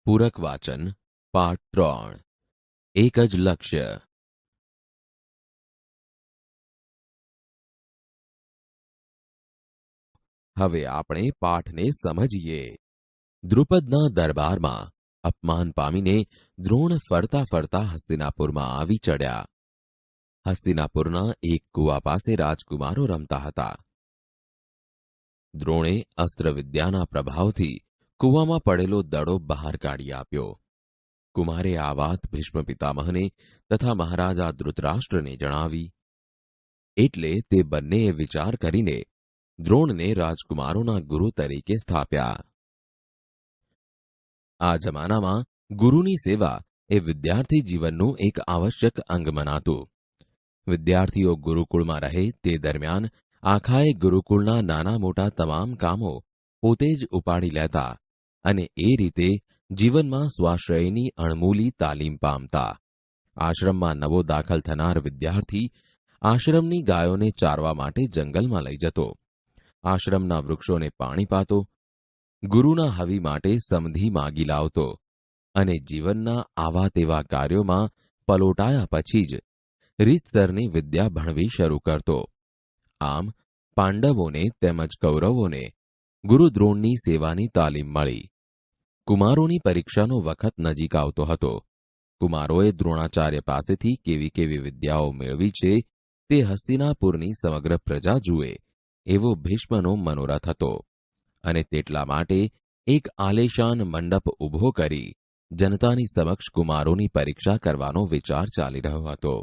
પૂરક વાચન પાઠ 3 એક જ લક્ષ્ય. હવે આપણે પાઠને સમજીએ. દ્રુપદના દરબારમાં અપમાન પામીને દ્રોણ ફરતા ફરતા હસ્તિનાપુરમાં આવી ચડ્યા. હસ્તિનાપુરના એક કૂવા પાસે રાજકુમારો રમતા હતા. દ્રોણે અસ્ત્રવિદ્યાના પ્રભાવથી કૂવામાં પડેલો દડો બહાર કાઢી આપ્યો. કુમારે આ વાત ભીષ્મ પિતામહને તથા મહારાજા ધૃતરાષ્ટ્રને જણાવી. એટલે તે બંનેએ વિચાર કરીને દ્રોણને રાજકુમારોના ગુરુ તરીકે સ્થાપ્યા. આ જમાનામાં ગુરુની સેવા એ વિદ્યાર્થી જીવનનું એક આવશ્યક અંગ મનાતું. વિદ્યાર્થીઓ ગુરુકુળમાં રહે તે દરમિયાન આખાએ ગુરુકુળના નાના મોટા તમામ કામો પોતે જ ઉપાડી લેતા અને એ રીતે જીવનમાં સ્વાશ્રયની અણમૂલી તાલીમ પામતા. આશ્રમમાં નવો દાખલ થનાર વિદ્યાર્થી આશ્રમની ગાયોને ચારવા માટે જંગલમાં લઈ જતો, આશ્રમના વૃક્ષોને પાણી પાતો, ગુરુના હવી માટે સમધી માગી લાવતો અને જીવનના આવા તેવા કાર્યોમાં પલોટાયા પછી જ રીતસરની વિદ્યા ભણવી શરૂ કરતો. આમ પાંડવોને તેમજ કૌરવોને ગુરુ દ્રોણની સેવાની તાલીમ મળી. કુમારોની પરીક્ષાનો વખત નજીક આવતો હતો. કુમારોએ દ્રોણાચાર્ય પાસેથી કેવી કેવી વિદ્યાઓ મેળવી છે તે હસ્તિનાપુરની સમગ્ર પ્રજા જુએ એવો ભીષ્મનો મનોરથ હતો અને તેટલા માટે એક આલેશાન મંડપ ઊભો કરી જનતાની સમક્ષ કુમારોની પરીક્ષા કરવાનો વિચાર ચાલી રહ્યો હતો.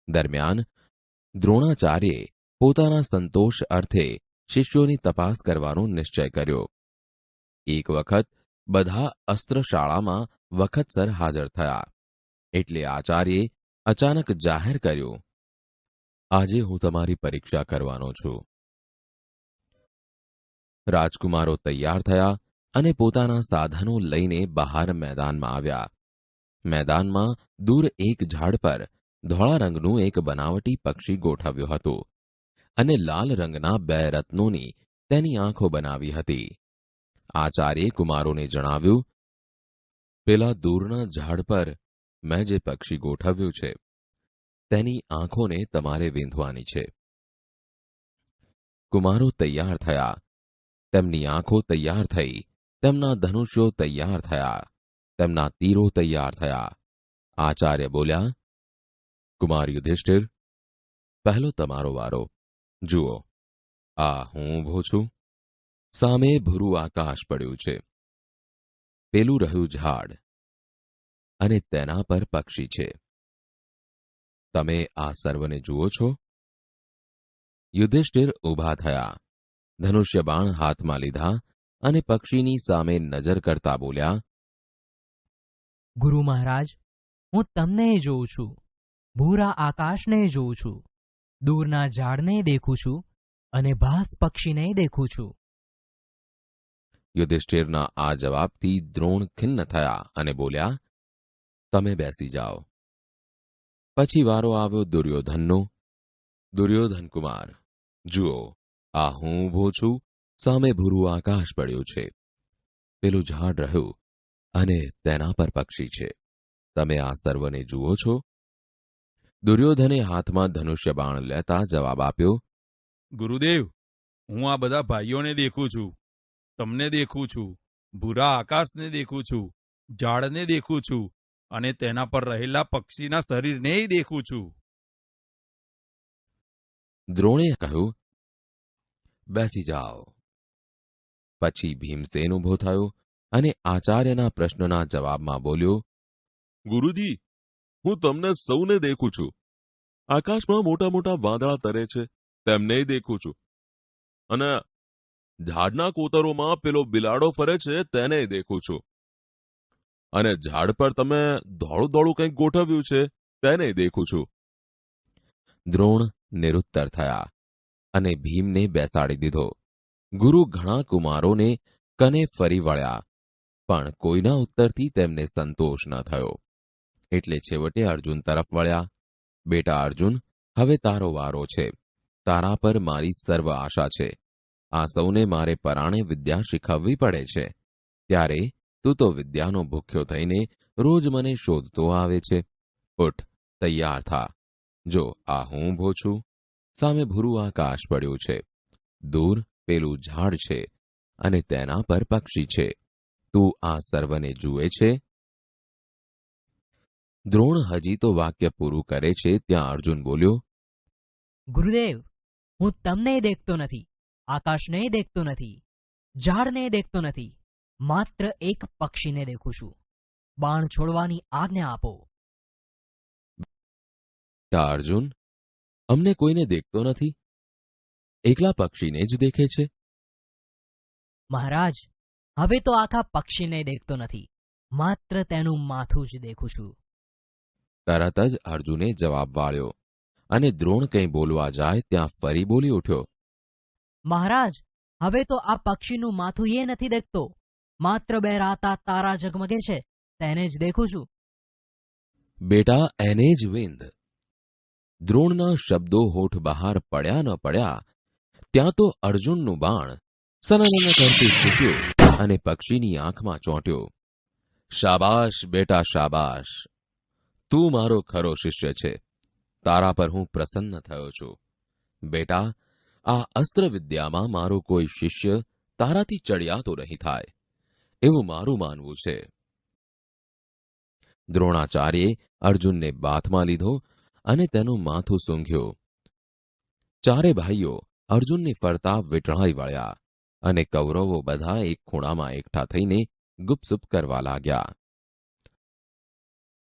દરમિયાન દ્રોણાચાર્યે પોતાના સંતોષ અર્થે શિષ્યોની તપાસ કરવાનો નિશ્ચય કર્યો. એક વખત બધા અસ્ત્રશાળામાં વખતસર હાજર થયા એટલે આચાર્યે અચાનક જાહેર કર્યું, આજે હું તમારી પરીક્ષા કરવાનો છું. રાજકુમારો તૈયાર થયા અને પોતાના સાધનો લઈને બહાર મેદાનમાં આવ્યા. મેદાનમાં દૂર એક ઝાડ પર ધોળા રંગનું એક બનાવટી પક્ષી ગોઠવ્યું હતું અને લાલ રંગના 2 રત્નોની તેની આંખો બનાવી હતી. આચાર્યે કુમારોને જણાવ્યું, પેલા દૂરના ઝાડ પર મેં જે પક્ષી ગોઠવ્યું છે તેની આંખોને તમારે વીંધવાની છે. કુમારો તૈયાર થયા, તેમની આંખો તૈયાર થઈ, તેમના ધનુષ્યો તૈયાર થયા, તેમના તીરો તૈયાર થયા. આચાર્ય બોલ્યા, કુમાર યુધિષ્ઠિર, પહેલો તમારો વારો. જુઓ, આ હું ઊભો છું, સામે ભૂરું આકાશ પડ્યું છે, પેલું રહ્યું ઝાડ અને તેના પર પક્ષી છે. તમે આ સર્વને જુઓ છો? યુધિષ્ઠિર ઊભા થયા, ધનુષ્ય બાણ હાથમાં લીધા અને પક્ષીની સામે નજર કરતા બોલ્યા, ગુરુ મહારાજ, હું તમને જોઉં છું, ભૂરા આકાશને જોઉં છું, દૂરના ઝાડને દેખું છું અને ભાસ પક્ષીને દેખું છું. યુધિષ્ઠિરના આ જવાબથી દ્રોણ ખિન્ન થયા અને બોલ્યા, તમે બેસી જાઓ. પછી વારો આવ્યો દુર્યોધનનો. દુર્યોધન કુમાર, જુઓ, આ હું ઊભો છું, સામે ભૂરું આકાશ પડ્યું છે, પેલું ઝાડ રહ્યું અને તેના પર પક્ષી છે. તમે આ સર્વને જુઓ છો? દુર્યોધને હાથમાં ધનુષ્ય બાણ લેતા જવાબ આપ્યો, ગુરુદેવ, હું આ બધા ભાઈઓને દેખું છું, તમને દેખું છું, ભૂરા આકાશને દેખું છું, ઝાડને દેખું છું અને તેના પર રહેલા પક્ષીના શરીરને દેખું છું. દ્રોણે કહ્યું, બેસી જાઓ. પછી ભીમસેન ઊભો થયો અને આચાર્યના પ્રશ્નના જવાબમાં બોલ્યો, ગુરુજી, હું તમને સૌને દેખું છું. આકાશમાં મોટા મોટા વાદળા તરે છે, તેમને દેખું છું. અને ઝાડના કોતરોમાં પેલો બિલાડો ફરે છે તેને દેખું છું. અને ઝાડ પર તમે ધોળું ધોળું કંઈક ગોઠવ્યું છે તેને દેખું છું. દ્રોણ નિરુત્તર થયા અને ભીમને બેસાડી દીધો. ગુરુ ઘણા કુમારોને કને ફરી વળ્યા, પણ કોઈના ઉત્તરથી તેમને સંતોષ ન થયો. એટલે છેવટે અર્જુન તરફ વળ્યા. બેટા અર્જુન, હવે તારો વારો છે. તારા પર મારી સર્વ આશા છે. આ સૌને મારે પરાણે વિદ્યા શીખવવી પડે છે. ત્યારે તું તો વિદ્યાનો ભૂખ્યો થઈને રોજ મને શોધતો આવે છે. ઉઠ, તૈયાર થા. જો આ હું ઊભો છું, સામે ભૂરું આકાશ પડ્યું છે, દૂર પેલું ઝાડ છે અને તેના પર પક્ષી છે. તું આ સર્વને જુએ છે? દ્રોણ હજી તો વાક્ય પૂરું કરે છે ત્યાં અર્જુન બોલ્યો, ગુરુદેવ, હું તમને દેખતો નથી, આકાશને દેખતો નથી, ઝાડને દેખતો નથી, માત્ર એક પક્ષીને દેખું છું. બાણ છોડવાની આજ્ઞા આપો. "તા અર્જુન, અમને કોઈને દેખતો નથી, એકલા પક્ષીને જ દેખે છે." મહારાજ, હવે તો આખા પક્ષીને દેખતો નથી, માત્ર તેનું માથું જ દેખું છું. તરત જ અર્જુને જવાબ વાળ્યો અને દ્રોણ કંઈ બોલવા જાય ત્યાં ફરી બોલી ઉઠ્યો, મહારાજ, હવે તો આ પક્ષીનું માથું એ નથી દેખતો, માત્ર બે રાતા તારા ઝગમગે છે તેને જ દેખું છું. "બેટા, એને જ વિંદ." દ્રોણના શબ્દો હોઠ બહાર પડ્યા ન પડ્યા ત્યાં તો અર્જુનનું બાણ સનનન કરતું છૂટ્યું અને પક્ષીની આંખમાં ચોંટ્યો. "શાબાશ બેટા, શાબાશ. તું મારો ખરો શિષ્ય છે. તારા પર હું પ્રસન્ન થયો છું. બેટા, આ અસ્ત્ર વિદ્યામાં મારો કોઈ શિષ્ય તારાથી ચડિયાતો નહીં થાય એવું મારું માનવું છે." દ્રોણાચાર્યે અર્જુનને બાથમાં લીધો અને તેનું માથું સૂંઘ્યું. ચારે ભાઈઓ અર્જુનની ફરતા વીંટળાઈ વળ્યા અને કૌરવો બધા એક ખૂણામાં એકઠા થઈને ગુપસુપ કરવા લાગ્યા.